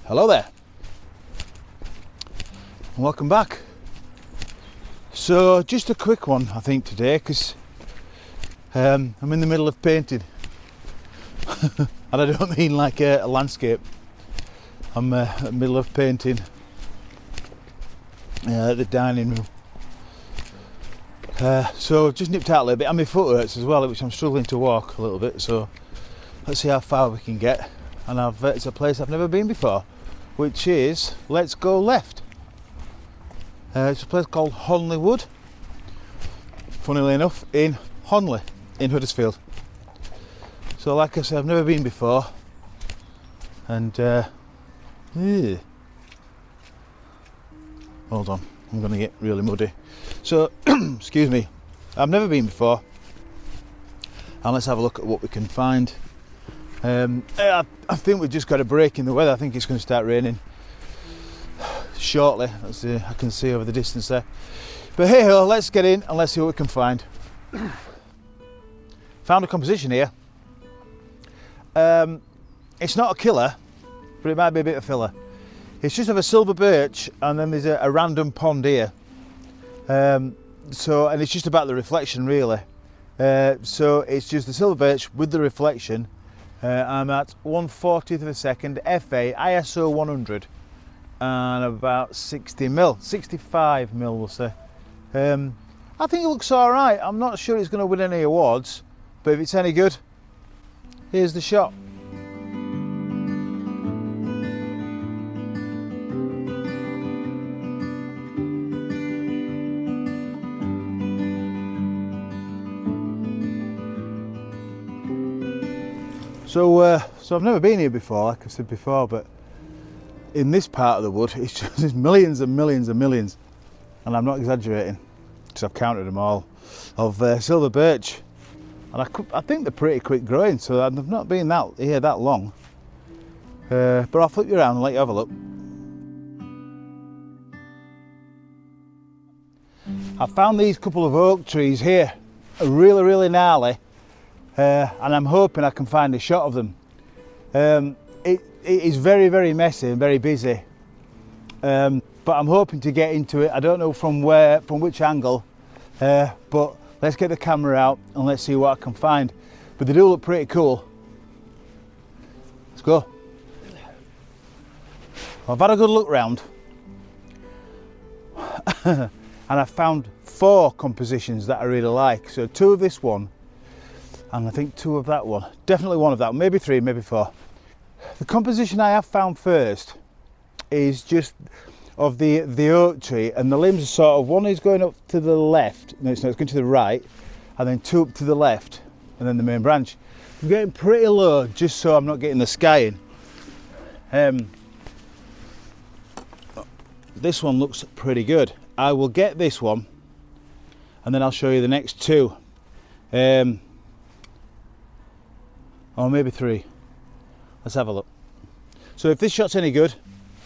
Hello there, and welcome back. So just a quick one I think today, because I'm in the middle of painting and I don't mean like a landscape. I'm in the middle of painting the dining room. So I've just nipped out a little bit, and my foot hurts as well, which I'm struggling to walk a little bit, so let's see how far we can get. And it's a place I've never been before, which is, let's go left. It's a place called Honleywood, funnily enough, in Honley, in Huddersfield. So like I said, I've never been before, and hold on, I'm going to get really muddy. So, excuse me, I've never been before, and let's have a look at what we can find. I think we've just got a break in the weather. I think it's going to start raining shortly. I can see over the distance there. But hey ho, let's get in and let's see what we can find. Found a composition here. It's not a killer, but it might be a bit of filler. It's just of a silver birch, and then there's a random pond here. And it's just about the reflection really. So it's just the silver birch with the reflection. I'm at 1/40th of a second, FA, ISO 100, and about 65 mil we'll say. I think it looks alright. I'm not sure it's going to win any awards, but if it's any good, here's the shot. So I've never been here before, like I said before, but in this part of the wood, it's just there's millions and millions and millions, and I'm not exaggerating, because I've counted them all, of silver birch, and I think they're pretty quick growing, so I've not been here that long. But I'll flip you around and let you have a look. I found these couple of oak trees here, really gnarly. And I'm hoping I can find a shot of them. It is very messy and very busy, but I'm hoping to get into it. I don't know from which angle, but let's get the camera out and let's see what I can find. But they do look pretty cool. Let's go. I've had a good look round and I found 4 compositions that I really like. So 2 of this one, and I think 2 of that one, definitely 1 of that one, maybe 3, maybe 4. The composition I have found first is just of the oak tree, and the limbs are sort of, one is going up to the left, no it's not, it's going to the right, and then 2 up to the left, and then the main branch. I'm getting pretty low just so I'm not getting the sky in. This one looks pretty good. I will get this one, and then I'll show you the next 2. Or maybe 3. Let's have a look. So if this shot's any good,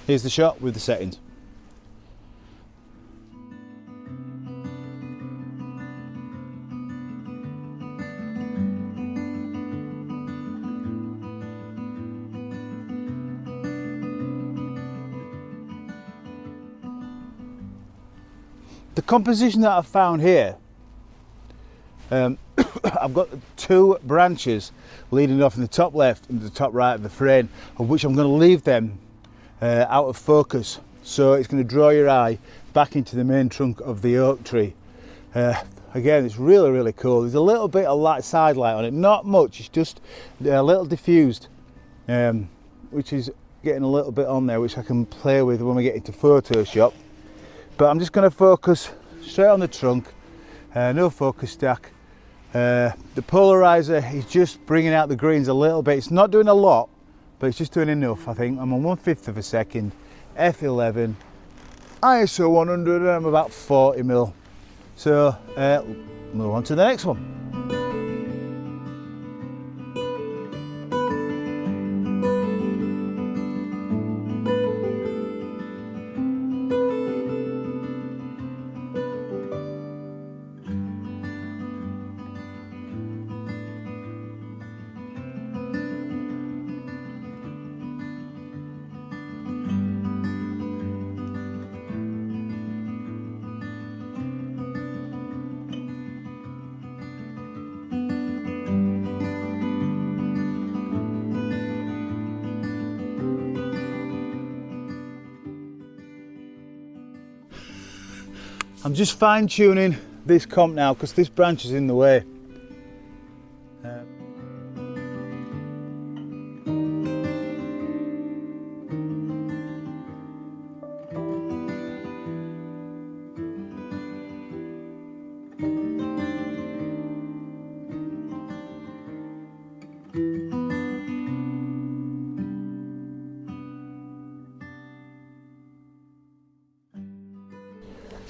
here's the shot with the settings. The composition that I've found here, I've got 2 branches leading off in the top left and the top right of the frame, of which I'm going to leave them out of focus, so it's going to draw your eye back into the main trunk of the oak tree. Again, it's really cool. There's a little bit of light, side light on it, not much, it's just a little diffused, which is getting a little bit on there, which I can play with when we get into Photoshop. But I'm just going to focus straight on the trunk, no focus stack. The polarizer is just bringing out the greens a little bit. It's not doing a lot, but it's just doing enough. I think I'm on 1/5 of a second, f11, ISO 100, and I'm about 40 mil. So move on to the next one. I'm just fine tuning this comp now because this branch is in the way.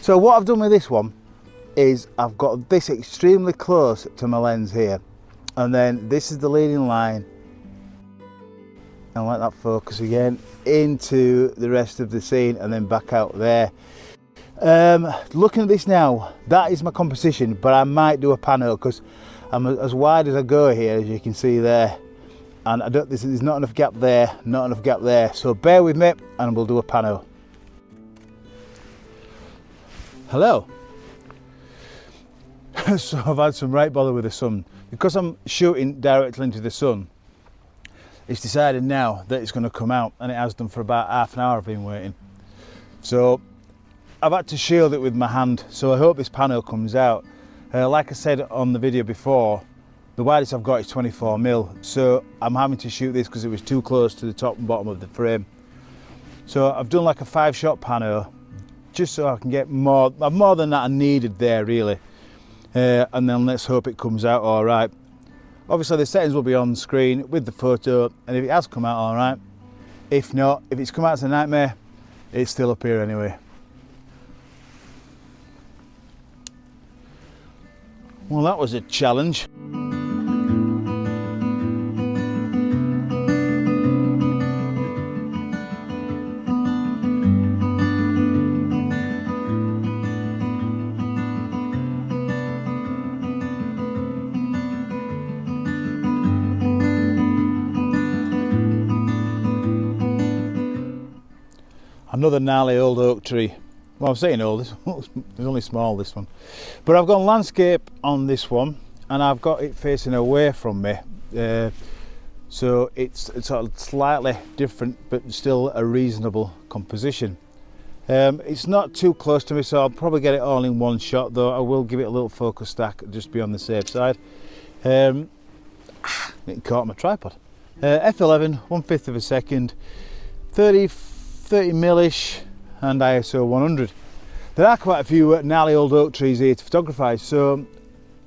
So what I've done with this one is I've got this extremely close to my lens here, and then this is the leading line, and let that focus again into the rest of the scene and then back out there. Looking at this now, that is my composition, but I might do a pano because I'm as wide as I go here, as you can see there, and there's not enough gap there, not enough gap there, so bear with me and we'll do a pano. Hello. So I've had some right bother with the sun. Because I'm shooting directly into the sun, it's decided now that it's going to come out, and it has done for about half an hour. I've been waiting. So I've had to shield it with my hand, so I hope this panel comes out. Like I said on the video before, the widest I've got is 24mm, so I'm having to shoot this because it was too close to the top and bottom of the frame. So I've done like a 5-shot pano, just so I can get more than that I needed there really, and then let's hope it comes out all right. Obviously the settings will be on screen with the photo, and if it has come out all right, if not, if it's come out as a nightmare, it's still up here anyway. Well, that was a challenge. Another gnarly old oak tree. Well, I'm saying old, this one's only small, this one. But I've got landscape on this one, and I've got it facing away from me. So it's sort of slightly different, but still a reasonable composition. It's not too close to me, so I'll probably get it all in one shot, though I will give it a little focus stack just to be on the safe side. It caught my tripod. F11, 1/5 of a second, 30 mil-ish, and ISO 100. There are quite a few gnarly old oak trees here to photographize, so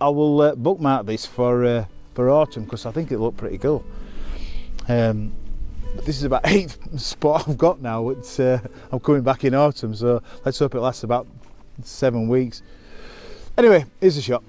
I will bookmark this for autumn because I think it looked pretty cool. But this is about 8th spot I've got now. It's I'm coming back in autumn, so let's hope it lasts about 7 weeks. Anyway, here's a shot.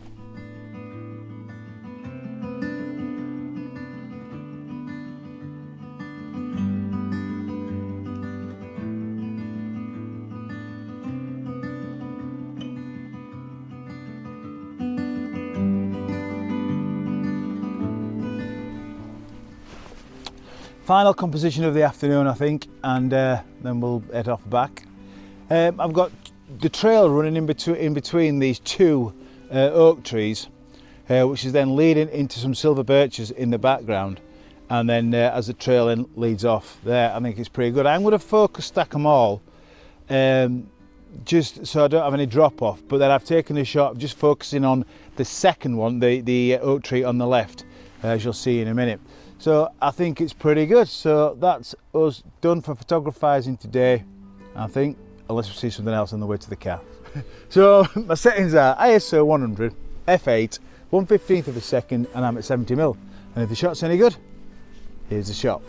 Final composition of the afternoon, I think, and then we'll head off back. I've got the trail running in between these two oak trees, which is then leading into some silver birches in the background, and then as the trail leads off there, I think it's pretty good. I'm going to focus stack them all, just so I don't have any drop off, but then I've taken a shot just focusing on the second one, the oak tree on the left, as you'll see in a minute. So I think it's pretty good. So that's us done for photographizing today, I think, unless we see something else on the way to the car. So my settings are ISO 100, f8, 1/15 of a second, and I'm at 70mm. And if the shot's any good, here's the shot.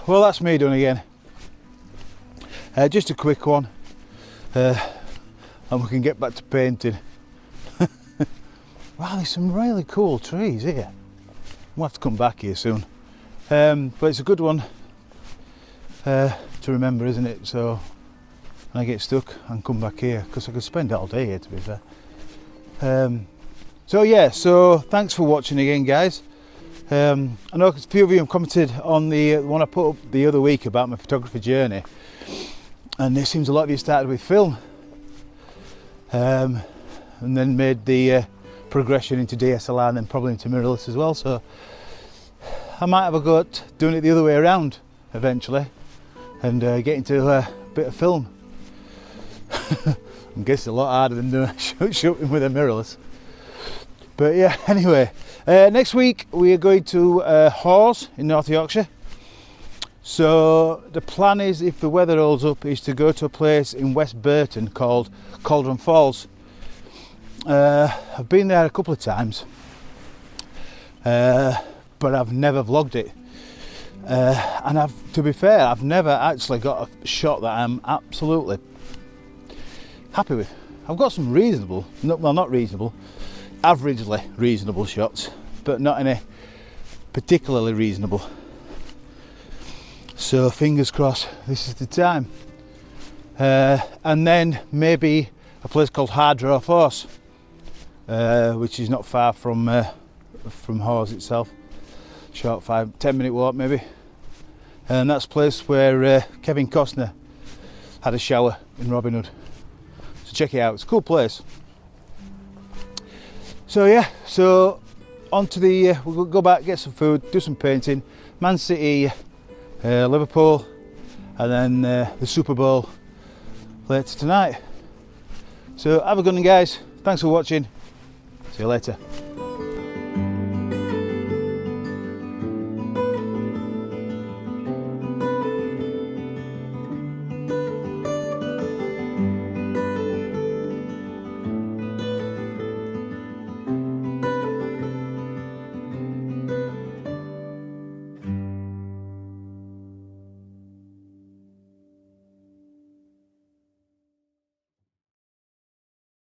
Well, that's me done again. Just a quick one, and we can get back to painting. Wow, there's some really cool trees here. We'll have to come back here soon. But it's a good one to remember, isn't it? So when I get stuck, I can come back here, because I could spend all day here, to be fair. So yeah, so thanks for watching again, guys. I know a few of you have commented on the one I put up the other week about my photography journey, and it seems a lot of you started with film and then made the progression into DSLR and then probably into mirrorless as well. So I might have a go at doing it the other way around eventually and get into a bit of film. I guess it's a lot harder than doing shooting with a mirrorless. But yeah, anyway, next week we are going to Hawes in North Yorkshire. So the plan is, if the weather holds up, is to go to a place in West Burton called Cauldron Falls. I've been there a couple of times, but I've never vlogged it. And to be fair, I've never actually got a shot that I'm absolutely happy with. I've got some reasonable, well, not reasonable, averagely reasonable shots, but not any particularly reasonable. So fingers crossed this is the time. And then maybe a place called Hardrow Force, which is not far from Hawes itself. Short 5-10 minute walk maybe. And that's a place where Kevin Costner had a shower in Robin Hood. So check it out, it's a cool place. So yeah, so on to the, we'll go back, get some food, do some painting. Man City, Liverpool, and then the Super Bowl later tonight. So have a good one, guys. Thanks for watching. See you later.